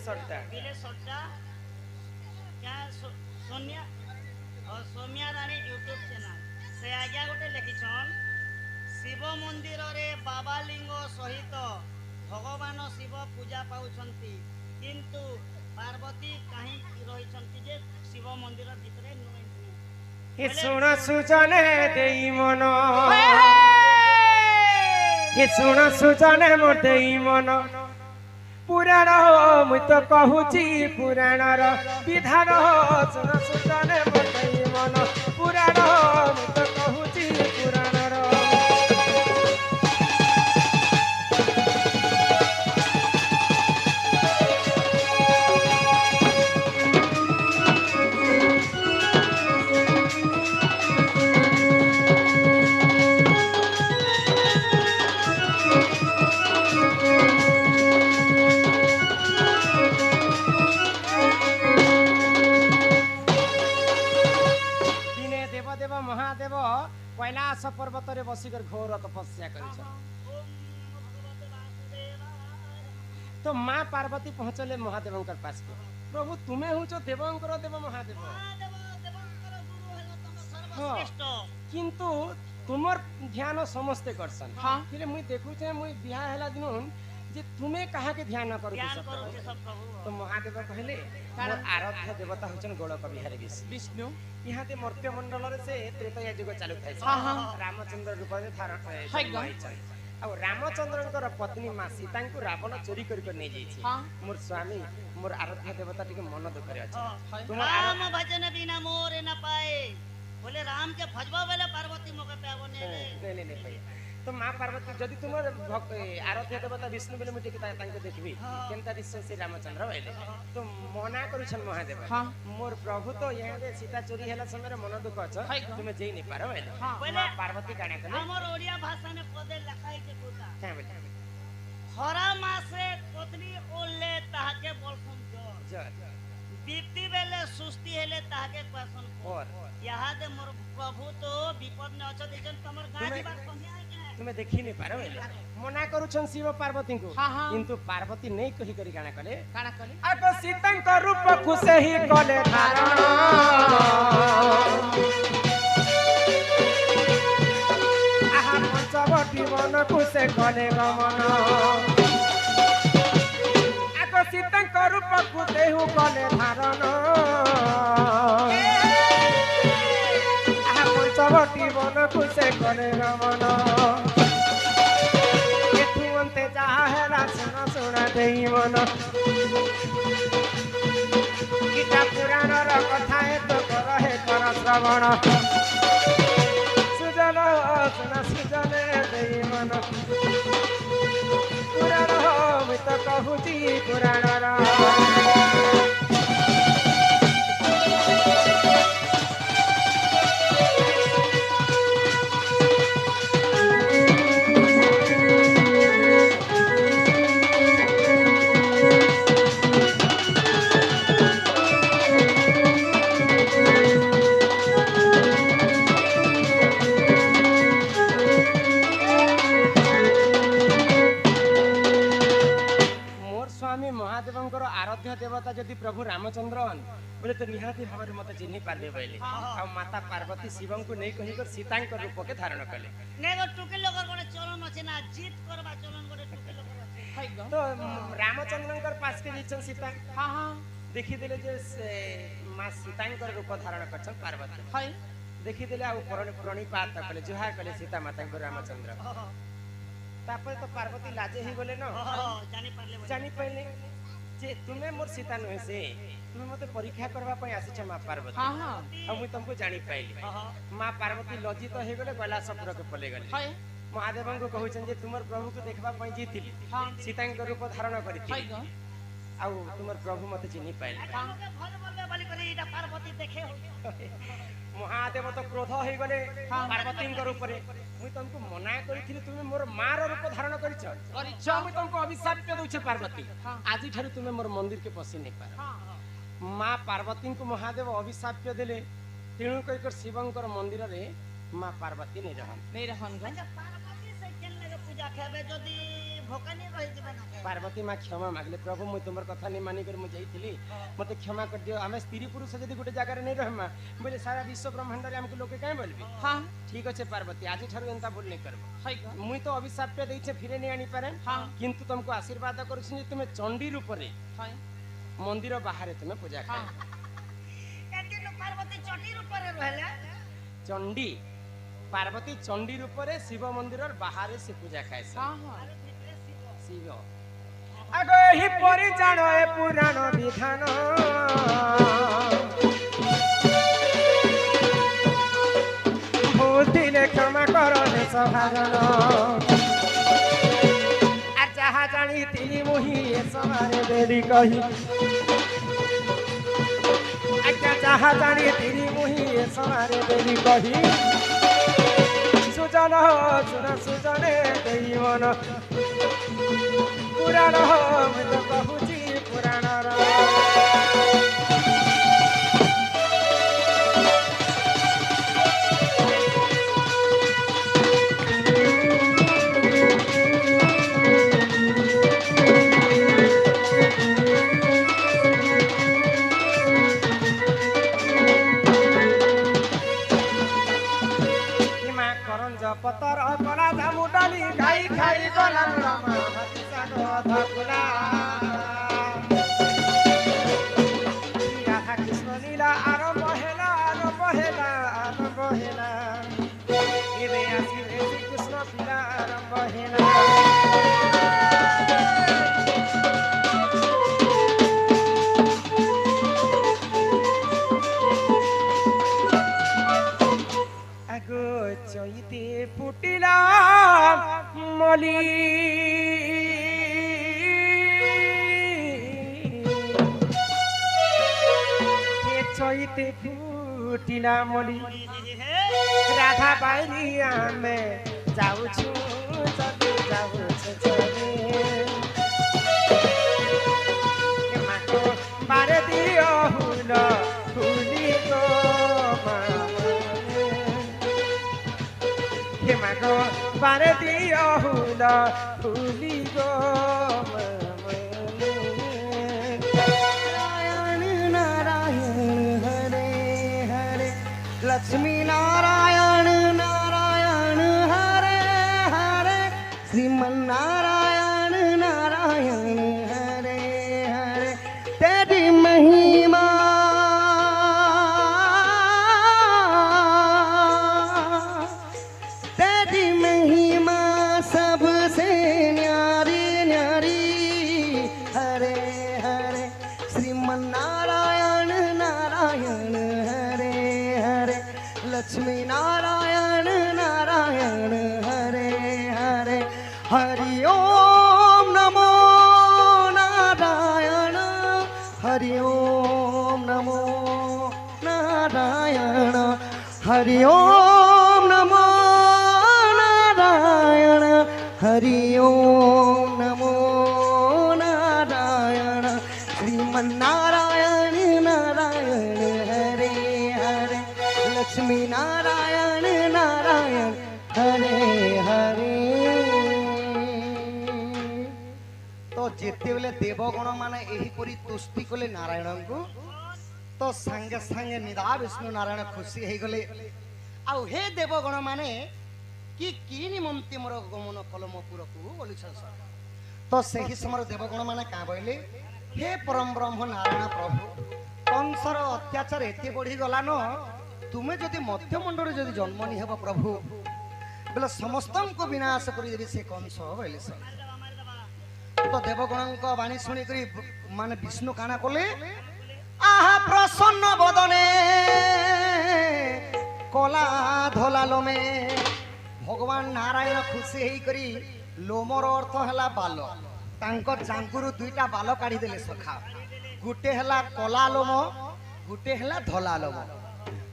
सट्टा क्या सोनिया और सोमिया रानी यूट्यूब चैनल से आज्ञा गोटे लिखिछन शिव मंदिर रे बाबा लिंग सहित भगवान शिव पूजा पाउछंती किंतु पार्वती कहीं रहिछंती जे शिव मंदिर भितरे नुएंती ये सुना सुजने देई मन ये सुना सुजने मोर देई मन पुराण मुई तो कहूची पुराणर विधान सुना सुजने मोर देई मन पुराण मुई तो कहूची पुराणर महादेव कैलाश पर्वत रे बसिकर घोर तपस्या करिछ तो माँ पार्वती पहुंचले महादेव पास को प्रभु तुम्हें हूँ देवंकर देव महादेव किंतु तुमर ध्यान समस्ते करसन फिर मुई देखुचे मुई बिहा हैला दिन जे तुम्हें कहा के ध्यान करू तो महादेव कहले मोर आराध्य देवता होचन गोलक बिहारी विष्णु यहाँ ते मर्त्य मंडल रे से त्रेतया युग चालू थाय रामचंद्र रूप रे धारण होइछन आ रामचंद्रंकर पत्नी मां सीता को रावण चोरी कर नै जाईछि मोर स्वामी मोर आराध्य देवता टिके मन दुख रे अछि तुम राम भजन बिना मोर न पाए बोले राम के भजबा बेले पार्वती मोके पाबो नै पाए तो माँ पार्वती जदि तुम आराध्य देवता विष्णु बेले मुझे तांको देखबी केनता दिस से रामचंद्र आइले तो मना करिछन महादेव मोर प्रभु तो यहाँ दे सीता चोरी हैला समय रे मन दुख अछ तुमे जेई नै पारो आइले माँ पार्वती गाना कले हमर ओडिया भाषा में पदे लिखाई के कोता क्या बोले खरा मासे पत्नी ओले ताके बोलसन जर दीप्ति बेले सुस्ती हेले ताके क्वेश्चन और यहाँ दे मोर प्रभु तो विपद में अछ दिजन तमर गाजी बात कहिया तुम्हें देखी नहीं पारो मना करूछन शिव पार्वती को किंतु पार्वती नहीं कही करी गाना कले आगो सीता को रूप खुसे ही कले धारण आहा पंचवटी मन खुसे कले गमन आगो सीता को रूप खुसे ही कले धारण आहा पंचवटी मन खुसे कले गमन देई मन गीता पुराण कथा तो कर श्रवण सुजन सुना सुजन देई मन पुराण मुई तो कहूची पुराण आराध्य देवता जदि प्रभु रामचंद्र बोले तो निहाती भाव मत चिन्ह पारे बोले आ माता पार्वती शिवम को नहीं कही कर सीता रूप के धारण कले टुकी लोग चलन अच्छे ना जीत करबा चलन टुकी लोग तो रामचंद्र पास के जीछन सीता देखी दिले जे मां सीता रूप धारण करछन पार्वती देखी दिले आ प्रणिपात कले जुहार कले सीता माता को रामचंद्र तापर तो पार्वती लाजे ही बोले न जानी पहले जे तुम्हें मोर सीता नुहे से तुम्हें मते परीक्षा करबा पई आसी मां पार्वती आ मुई तुमको जानी पाइली मां पार्वती लज्जित हो गले गला सपुर के पले गले महादेव को कहउछन जे तुमर प्रभु को देखबा पई जीतिली सीता के रूप धारण करिथि आ तुमर प्रभु मते चिन्हि पाइली पार्वती देखे महादेव तो क्रोध हो गले पार्वती रूप रे मुई तुमको मना करिथिली तुमे मोर मार रूप धारण करिछ मुई तुमको अभिशाप दउछे पार्वती आजि ठारू तुमे मोर मंदिर के पसी नै पार मां पार्वती को महादेव अभिशाप देले तेणु कर शिवंकर मंदिर रे मां पार्वती नै रहन पार्वती से केन लगे पूजा खेबे जदी भोकानी रही दिबे ना के पार्वती माँ क्षमा मागले प्रभु मुझे तुम कथा नहीं मानिक मुझे मत क्षमा कर दियो आम स्त्री पुरुष जब गोटे जगह नहीं रहमा बोले सारा विश्व ब्रह्मांड आमको लोक कहीं बोलबे हाँ ठीक अच्छे पार्वती आज ठार एंता भूल नहीं कर मुई तो अभिशाप देछे फिरे नहीं आनी पारे हाँ किंतु तुमको आशीर्वाद कर तुम चंडी रूप रे मंदिर बाहर तुम पूजा कर पार्वती चंडी रूप रे रहला चंडी पार्वती चंडी रूप रे शिव मंदिर बाहर से पूजा खाए शिव आगो ही परिजान ए पुराण विधान भूल क्षमा कर सभाजन आ जहा जानी तिनी मुही ए समारे देली कही आ जहा जानी तिनी मुही ए समारे देली कही सुजन सुन सुजने देई मन पुराण मैं कहूची पुराण पतर पड़ा मुडाली गाई खाई गला धकुला राधा कृष्ण लीला आरंभ हेला आरंभ हेला आरंभ हेला एबे आसी श्री कृष्ण लीला आरंभ हेला चैते फुटिला मली चैते फुटिला मली राधा बाइली आमे जाउछु जति जाउछु चले माको बारे दियो हुल फुली को मागो बारे दियो हुल फुली गो नारायण नारायण हरे हरे लक्ष्मी नारायण नारायण हरे हरे श्रीमन नारायण नारायण हरे हरे तेरी महिमा लक्ष्मी नारायण नारायण हरे हरे हरि ओम नमो नारायण हरि ओम नमो नारायण हरि ओम नमो नारायण हरि ओम नमो नारायण श्रीमन नारायण नारायण हरे हरे लक्ष्मी नारायण नारायण हरे हरे तो जेते बेले देवगण माने एही करी तुष्टि कले नारायण को तो संगे संगे निदा विष्णु नारायण खुशी हे गले आउ हे देवगण माने कि निमंती मोर गमन कलमपुर को बोलिछ तो सही समय देवगण माने का बोले हे परम ब्रह्म नारायण प्रभु कंसर अत्याचार एते बढ़ी गला न तुमे जदि मध्यमंडल जदि जन्म नि हेब प्रभु बोले समस्त को विनाश करी देबे से कंस बोले तो देवगण को वाणी सुनी करी माने विष्णु काना कोले आहा प्रसन्न बदने कला धोला लोमे भगवान नारायण खुशी हेई करी लोमर अर्थ हला बाल तांको जांगुरु दुईटा बाल काढी देले सखा गुटे हला कला लोम गुटे हला धोला लोम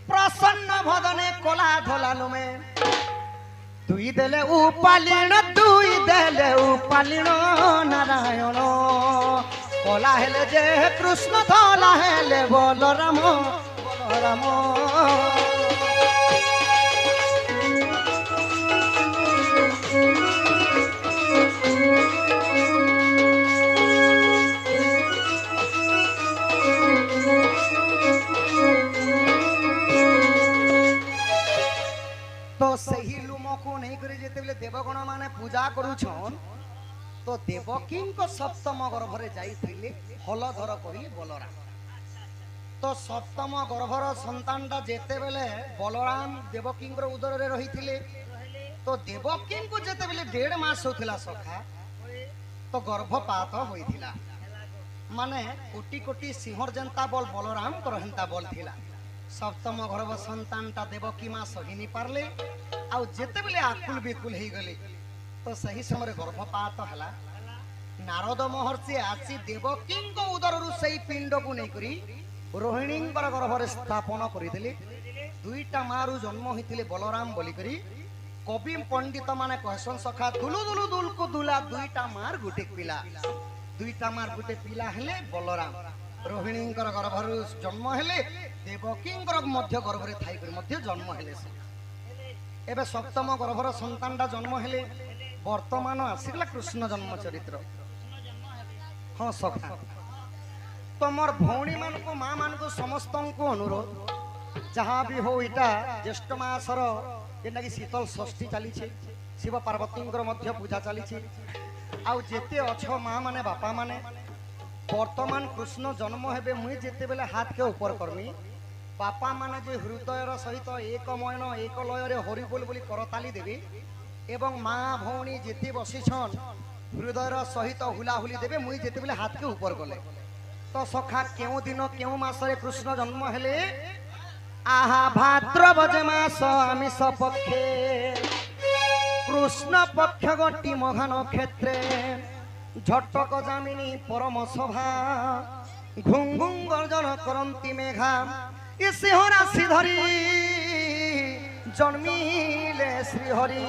प्रसन्न बदने कला धोला लोमे दुई देले उपालिण नारायण कला हेले जे कृष्ण धोला हेले बलराम बलराम माने पूजा करूछन तो देवकी को सप्तम गर्भरे जाइथिले हलधर कहले बलराम तो सप्तम गर्भर संतानटा जेते बेले बलराम देवकी उदर रे रहिथिले तो देवकी को जेते बेले 1.5 मास होथिला सखा तो गर्भपात होइथिला माने कोटी कोटी सिंहर जनता बल बलराम को रहंता बल थिला सप्तम गर्भ संतानटा देवकी मां सहिनी पारले आ जेते बेले आकुल बिकुल हे गले तो सही समय गर्भपात हला नारद महर्षि आसी देवकी को उदर रु सही पिंड को नै करी रोहिणी गर्भरे स्थापन करथिले दुईटा मारू जन्म होइथिले बलराम बोली करी कवि पंडित माने कहसन सखा दुलु दुलु दुल को दुला दुईटा मार गुटे पिला दुईटा मार गुटे पिला हेले बलराम रोहिणी गर्भरु जन्म हेले देवकी मध्य गर्भरे थाई कर मध्य जन्म हेले एबे सप्तम गर्भर संतानटा जन्म हेले वर्तमान आसिला कृष्ण जन्म चरित्र हाँ सखा तमर भौणी मान को माँ मान को समस्त को अनुरोध जहाँ भी हो इटा ज्येष्ठ मासर जेनटा कि शीतल षष्ठी चली शिव पार्वती मध्य पूजा चली आउ जेते अछ माँ माने बापा माने वर्तमान कृष्ण जन्म हेबे मुई जेते बेले हाथ के ऊपर करमी बापा माने जे हृदयर सहित एक मयन एक लय रे हरि बोल बोली करताली देबे एवं माँ भौणी जेते बसिछन हृदयर सहित हुलाहुली देबे मुई जेते बेले हाथ के ऊपर गले तो सखा केउ दिन केउ मासरे कृष्ण जन्म हेले आहा भाद्रवज मास आमिष पक्षे कृष्ण पक्ष गटी मघा नक्षत्रे झटक जामिनी परम सभा घुंग घुंग गर्जन करंती मेघा ए सिंह राशि धरी जन्मिले श्रीहरि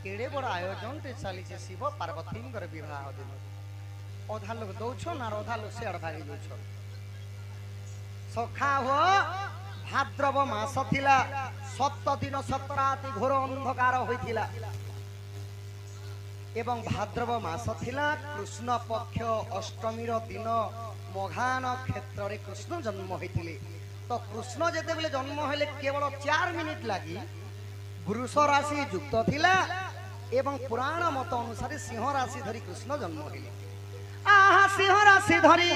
केड़े बड़ आयोजन टे चली शिव पार्वती विवाह दिन अधा लोग दौछन और अधा लोग से भागी दौछन सखा हो भाद्रव मास थिला 7 दिन 7 राति घोर अंधकार होइथिला एवं भाद्रव मास थिला कृष्ण पक्ष अष्टमी दिन मघा नक्षत्र रे कृष्ण जन्म होइथिले तो कृष्ण जेते बेले जन्म हेले केवल 4 मिनिट लागि वृष राशि युक्त थिला एवं पुराण मत अनुसार सिंह राशि धरी कृष्ण जन्म हेले आहा सिंह राशि धरी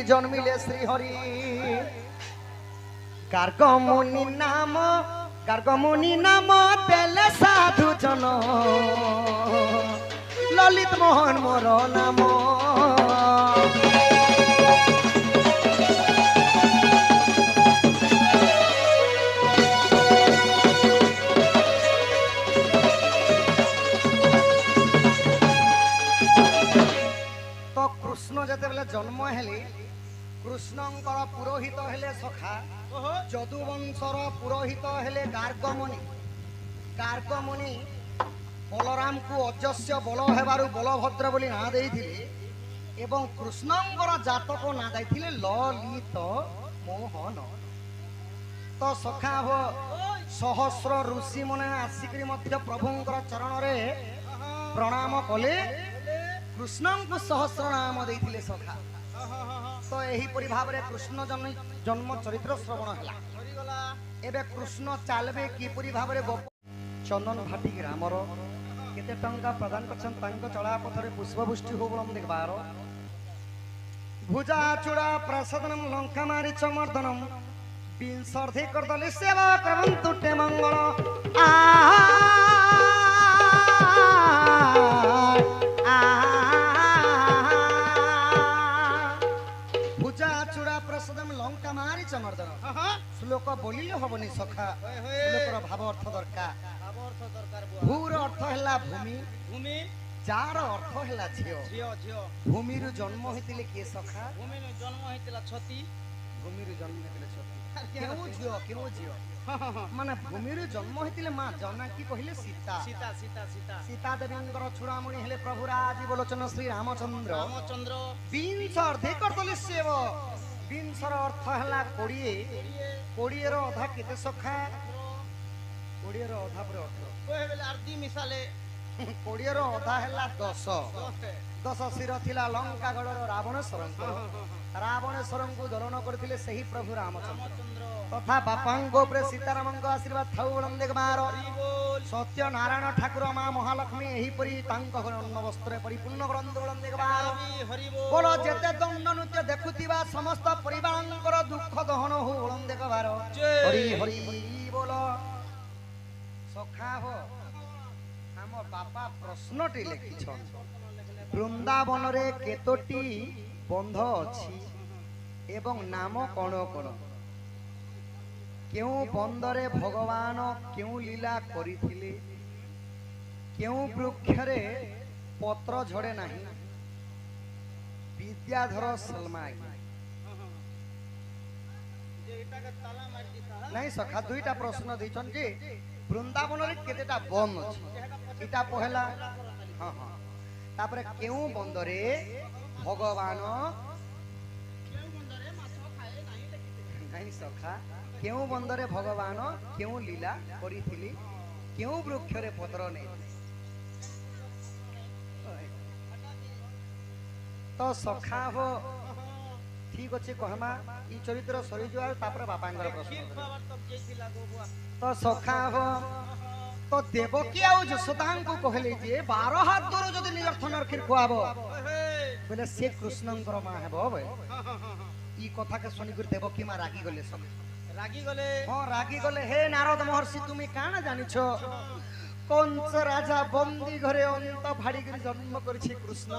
जन्मिले श्रीहरि गार्गमुनि नाम देले साधु जन ललित मोहन मोर नाम तो कृष्ण जते बेले जन्म हेले कृष्णंकर पुरोहित हेले सखा जदुवंशर पुरोहित हेले गार्गमुनि गार्गमुनि बलराम को अजस्य बल हेबारु बलभद्र बोली ना देइथिले एवं कृष्णंकर जातक ना दैथिले ललित मोहन तो सखा हो सहस्र ऋषि मने आसिकरी मध्य प्रभुंकर चरण रे प्रणाम कले कृष्ण को सहस्र नाम देइथिले सखा तो यही परि भाबरे कृष्ण जन्म चरित्र श्रवण हला एबे कृष्ण चालबे की परि भाबरे चंदन भाटी ग्रामर केते टंका प्रदान करछन तांको चला पथरे पुष्पवृष्टि हो बलम देखबार भुजा चूड़ा प्रसादनम लंका मारी चमर्दनम बिंसर्धे करदले सेवा करवन्तु ते मंगल लंका मारी चमर्दन श्लोक बोलिले हबनी सखा श्लोकर भाव अर्थ दरकार भूर अर्थ हैला भूमि भूमि जार अर्थ हैला झियो झियो भूमि रु जन्म होइतिले के सखा भूमि रु जन्म होइतिला छती भूमि रु जन्म होइतिले छती केउ झियो माने भूमि रु जन्म होइतिले मां जानकी कहिले सीता सीता सीता सीता सीता देवींकर छुड़ामणि हेले प्रभु राजी बोलोचन श्री रामचंद्र बिंस अर्धे करतले सेव बिंसर अर्थ हला 20 रो अधा केते सखा 20 रो अधा पर अर्थ कोहे बेले आरती मिसाले 20 रो अधा हला 10 सिर थिला लंका गडर रावणेश्वर को दलन करथिले सही प्रभु रामचंद्र तथा बापांगो उपरे सीतारामंग आशीर्वाद थाउ बलम देखबार सत्य नारायण ठाकुर मां महालक्ष्मी एही परी तांक अन्न वस्त्र परिपूर्ण ग्रंथ बलम देखबार बोलो जेते दंड नृत्य देखुथिबा समस्त परिवारंकर दुख दहन हो बलम देखबार हरि हरि बोलो सखा हो हम बापा प्रश्नटी लिखिछन वृंदावन रे केतोटी बंध अछि एवं नाम कोन कोन क्यों बंदरे भगवान क्यों लीला करिथिले क्यों वृक्षरे पत्र झड़े नहीं विद्याधर सलमाई नहीं सखा दुईटा प्रश्न दैछन जे वृंदावन रे केतेटा वन अछि इटा पहला हां हां तापरे क्यों बंदरे भगवान नहीं सखा क्यों बंदरे भगवान क्यों लीला करिथिली क्यों वृक्षरे पत्र नहीं तो सखा हो ठीक अच्छे कहमा ई चरित्र सरी जुआ तापर बापांगर प्रश्न तो सखा हो तो देवकी आ यशोदा को कहले जे 12 हाथ दूर जदि निरर्थन खीर खुआबो बोले से कृष्णंकर मां हेबो बे ई कथा के सुनी कर देवकी मां रागी गले सब रागी गले हे नारद महर्षि तुमी काना जानिछो कंस राजा बंदी घरे अंत भाड़ी कर जन्म करछि कृष्ण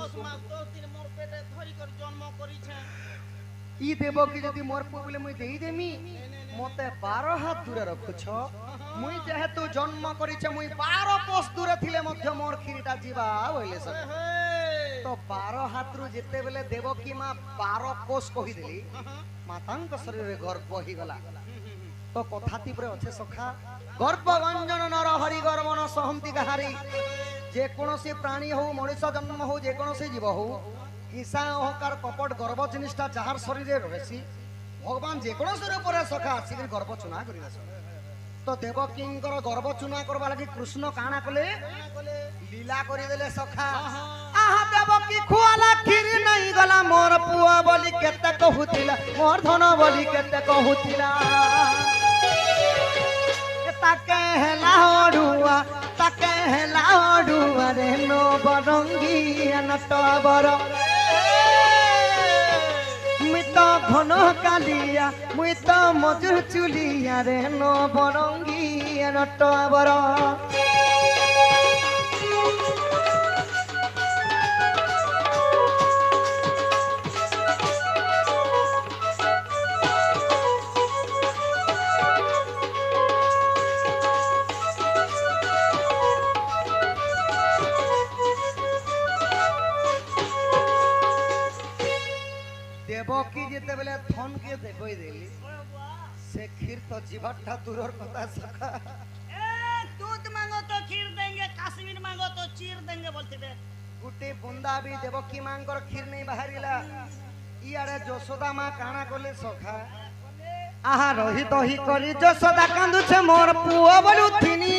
ई देवकी जदि मोर पु बोले मुई देई देमी मते 12 हाथ दूर रखुछो मुई जेहेतु जन्म करिछे मुई 12 कोस दूर थिले मध्य मोर खीरटा जीवा होइले सब तो 12 हाथ रु जेते बेले देवकी मां 12 कोस कहि देली मातांक शरीर रे गर्भ ही गला तो कथाती परे अच्छे सखा गर्भ गंजन नर हरि गर्वन सहंती गाहारी जे कोनोसी प्राणी हो मनुष्य जन्म हो जे कोनोसी जीव हो ईसा अहंकार कपट गर्भ जिनिसटा जहार शरीर रे रहसी भगवान जे कोनोसी रूप रे सखा आसी गर्भ चुना करिवा तो देवकींकर गर्भ चुना करबा लागि कृष्ण काना कले लीला करि देले सखा आहा देवकी खुआला खीर नहीं गला मोर पुआ बोली केते कहूतिला मोर धन बोली केते कहूतिला ताके हेला ओडुआ रे नो बरंगी अनटबर मुइत घन कालिया मुइत मजुर चुलिया रे नो बरंगी अनटबर देवकी जेते बेले थन के देखोई देली से खीर तो जीवटा दूरर कथा सखा ए दूध मांगो तो खीर देंगे काश्मीर मांगो तो चीर देंगे बोलते थे गुटे बुंदा भी देवकी मांगर खीर नहीं बाहरिला ई आरे यशोदा मां काना कोले सखा आहा रही दही करी यशोदा कांदु छे मोर पुओ बलुथिनी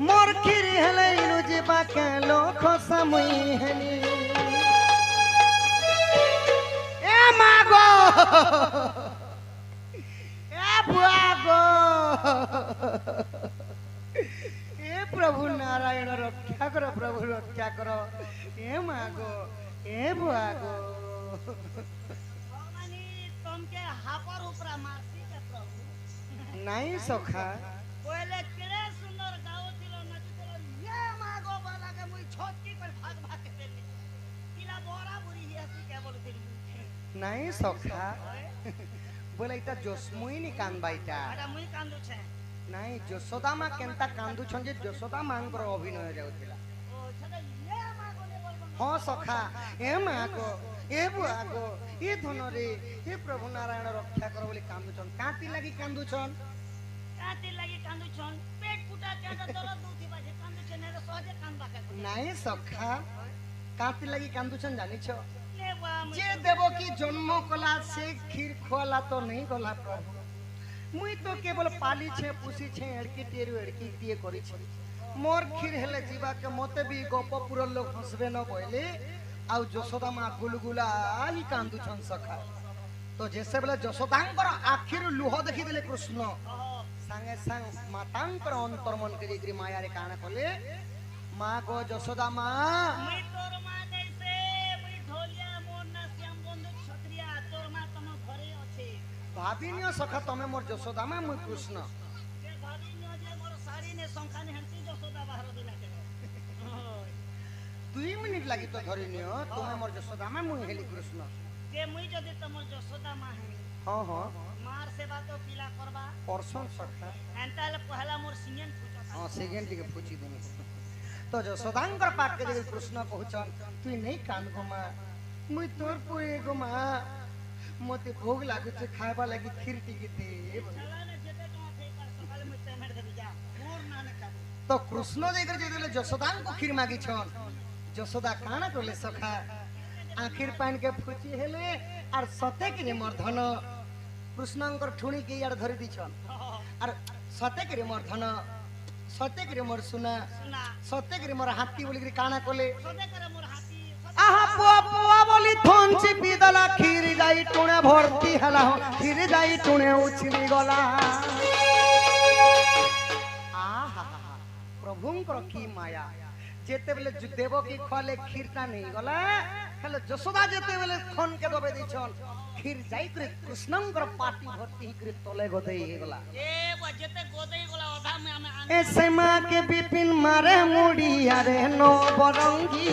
मोर खीर हेले इनु जीवा के लोख समुई हेनी ए मागो ए बुआगो ए प्रभु नारायण रक्षा करो प्रभु रक्षा करो ए मागो ए बुआगो भगवानी तुमके हापर ऊपर मारती के प्रभु नहीं सखा पहले केरे सुंदर गाओ थिलो नची थिलो ये मागो वाला के मुई छोटकी पर भाग भाग के देली तिला बोरा बुरी हियासी के बोलती नहीं सखा बोले इटा जोस्मुई नि कानबाइटा अरे मुई कांदु छे नहीं यशोदा मां केनता कांदु छन जे यशोदा मांकर अभिनय जाउतिला ओ छदा ये मागो ने बोलबो हां सखा ए मागो ए बुआगो ए धनरे ए प्रभु नारायण रक्षा करो बोली कांदु छन काती लागि कांदु छन काती लागि कांदु छन पेट फुटा के दरद दुथि बाजे कांदु छे ने सहजे कांदबा के नहीं सखा काती लागि कांदु छन जानि छ ले बा जे देवकी जन्म कला से खीर खोला तो नहीं गला प्रभु मुई तो केवल पाली छे पुसी छे एड़की टेरु एड़की दिए करी छे मोर खीर हेले जीवा के मते भी गोपपुर लोग हसबे न बोले आउ यशोदा माँ गुलगुला ही कांदुछन सखा तो जैसे बेले यशोदांकर आखिर लुह देखी देले कृष्ण संगे संग मातांकर अंतर मन के जेकरी माया रे काना कले माँ गो यशोदा माँ मुई तोर मां जैसे मुई ढोलिया मोर ना श्याम बंधु क्षत्रिया तोर मां तम घरे अछि भाबिनियो सखा तमे मोर यशोदा माँ मुई कृष्ण जे भाभी न जे मोर साड़ी ने संखाने हंती जसोदा बाहर दिला के 2 मिनिट लागि तो धरि नियो तुमे मोर यशोदा माँ मुई हेली कृष्ण जे मुई जदी तमर जसोदा मां है हां हां मार सेवा तो पीला करबा परसों सखा एंताल पहला मोर सिंगन पूछा हां सेकेंड के पूछी देनी तो यशोदांकर पाक के जे कृष्ण कहउछन तू नहीं कान गो माँ मुई तोर पुए गो माँ मोते भोग लागु छे खायबा लागि खीर टिके दे चला ने जेते तो थे पर सकाल मुई पेमेंट दे जा मोर ना ने खाबो तो कृष्ण जेकर जे देले यशोदान को खीर मागी छन यशोदा काना करले सखा आखिर पान के फुची हेले और सते के मर्धन कृष्णंकर ठुणी के यार धरि दिछन और सते के मर्धन सते के मोर सुना सुना सते के मोर हाथी बोली के काना कोले सदे करे मोर हाथी आहा पुआ पुआ बोली थोंची पिदला खीर जाई टुणे भर्ती हला खीर जाई टुणे उछली गला आहा प्रभुंकर की माया जेते बेले देवकी खले खीरटा नहीं गला हेले यशोदा जेते बेले खन के दबे दिछन खीर जाई करे कृष्णंकर पाटी भर्ती करे तले गदई हे गला ए बजेते गोदई गोला ओधा में हमें ऐसे माँ के बिपिन मारे मुड़ी अरे नो बरंगी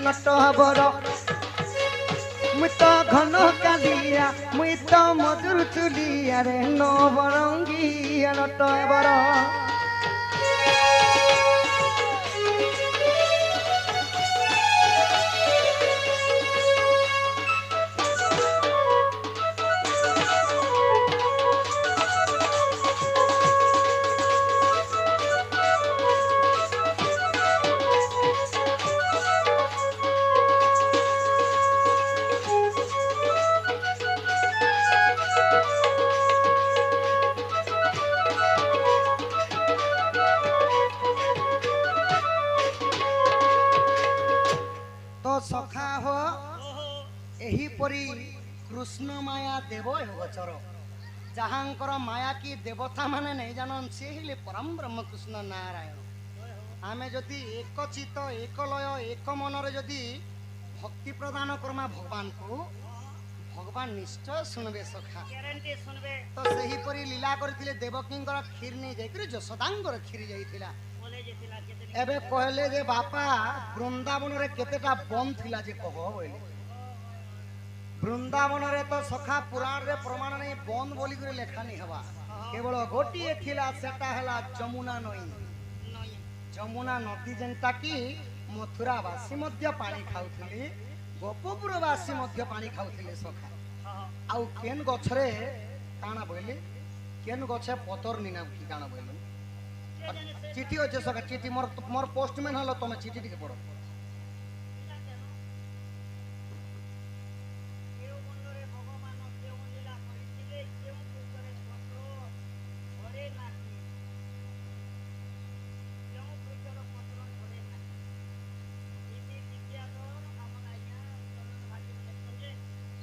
नट बर मुई तो घन कालिया मुई तो मधुर चुली अरे नो बरंगी नट बर सखा हो एही परी कृष्ण माया देव गोचर जहांकर माया की देवता माने नहीं जानन से हिले परम ब्रह्म कृष्ण नारायण आमे जदि एक चित्त एक लय एक मन रे जदि भक्ति प्रदान करमा भगवान को भगवान निश्चय सुनबे सखा गारंटी सुनबे तो सही परी लीला करथिले देवकींकर खीर नहीं जाई यशोदांकर खीर जाईथिला बोले जेतिला केते एबे कहले जे बापा वृंदावन रे केतेटा बन थिला जे कह बोले वृंदावन रे तो सखा पुराण रे प्रमाण नहीं बन बोली करे लेखा नहीं हवा केवल गोटिए थिला सेटा हला जमुना नई जमुना नदी जेंता की मथुरा वासी मध्य पानी खाउथिली गोपपुर वासी मध्य पानी खाउथिले सखा आउ केन गछरे काना बोले केन गछे पतर निना की काना बोले चिठी अच्छे सका चिठी मोर पोस्टमैन हलो तुम चिठी टिके पढ़ो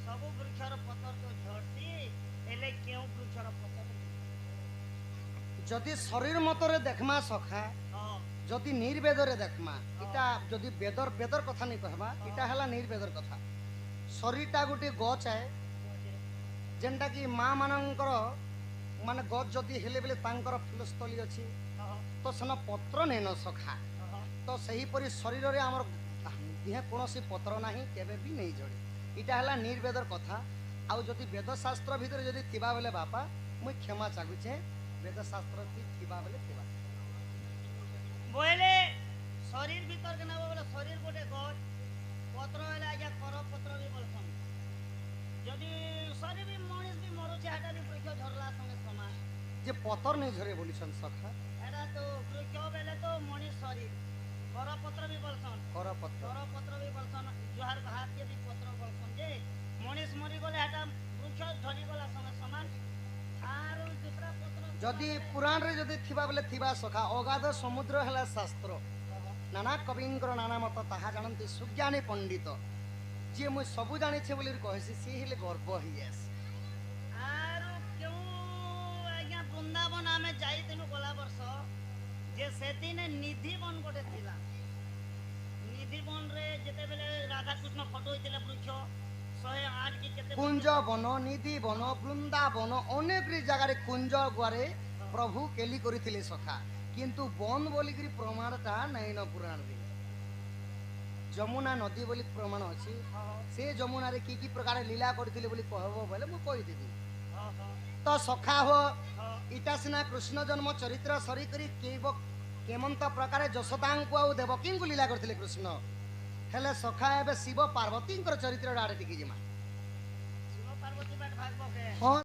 सब वृक्षर पतर तो झड़ती हेले केउ वृक्षर पतर जदि शरीर मतरे देखमा सखा जदि निर्वेदरे देखमा इटा जदि वेदर वेदर कथा नहीं कहबा इटा हला निर्वेदर कथा शरीरटा गोटे गछ है जेंटा कि माँ मानकर माने गछ जदि हेले बेले तांकर फुलस्थली अछि तो सेना पत्र नै न सखा तो सही परि शरीर रे हमर दिहे कोनोसी पत्र नाही केबे भी नहीं जड़े इटा हला निर्वेदर कथा आउ जदि वेद शास्त्र भीतर जदि थिबा बेले बापा मुई क्षमा चागुछे वेद शास्त्र थिबा बेले थिबा बोले शरीर भीतर के ना बोले शरीर गोटे गछ पत्र हेले आजा कर पत्र भी बोलसन जदि शरीर भी मनीष भी मरुचे हाटा भी वृक्ष झरला संगे समान जे पतर नहीं झरे बोलिसन सखा एटा तो वृक्ष बेले तो मनीष शरीर कर पत्र भी बोलसन कर पत्र भी बोलसन जुहार भात के भी पत्र बोलसन जे मनीष मरी गले हाटा वृक्ष झरी गला संगे समान आरो दूसरा पत्र जदि पुराण रे जदि थिबा बेले थिबा सखा अगाध समुद्र हला शास्त्र नाना कविंकर नाना मत ताहा जानती सुज्ञानी पंडित ଯେ ମୁଁ ସବୁ ଜାଣିଛେ ବୋଲି କହିସି ସେ ହେଲେ ଗର୍ବ ହେଇଯାସି। ଆରୁ କେଉଁ ଆଜ୍ଞା ବୃନ୍ଦାବନ ଆମେ ଯାଇଥିଲୁ ଗଲା ବର୍ଷ ଯେ ସେଦିନେ ନିଧିବନ ଗୋଟେ ଥିଲା। ନିଧିବନରେ ଯେତେବେଳେ ରାଧାକୃଷ୍ଣ ଫଟୋ ହେଇଥିଲେ ବୃକ୍ଷ 108 କି କେତେ କୁଞ୍ଜ ବନ, ନିଧି ବନ, ବୃନ୍ଦାବନ ଅନେକ ଜାଗାରେ କୁଞ୍ଜ ଗୁଆରେ ପ୍ରଭୁ କେଲି କରିଥିଲେ ସଖା, କିନ୍ତୁ ବନ ବୋଲିକିରି ପ୍ରମାଣଟା ନାଇଁ ନ ପୁରାଣରେ। ଯମୁନା ନଦୀ ବୋଲି ପ୍ରମାଣ ଅଛି। ସେ ଯମୁନାରେ କି ପ୍ରକାର ଲୀଳା କରିଥିଲେ ବୋଲି କହିବ ବୋଲେ ମୁଁ କହିଦେବି। ତ ସଖା ହୋ ଇଟା ସିନା କୃଷ୍ଣ ଜନ୍ମ ଚରିତ୍ର ସରିକରି କେମନ୍ତ ପ୍ରକାରେ ଯଶୋଦାଙ୍କୁ ଆଉ ଦେବକୀଙ୍କୁ ଲୀଳା କରିଥିଲେ କୃଷ୍ଣ, ହେଲେ ସଖା ଏବେ ଶିବ ପାର୍ବତୀଙ୍କର ଚରିତ୍ର ଆଡ଼େ ଟିକେ ଯିମା। ଶିବ ପାର୍ବତୀ ବାଟ ଭାଗବ କେ ହଁ।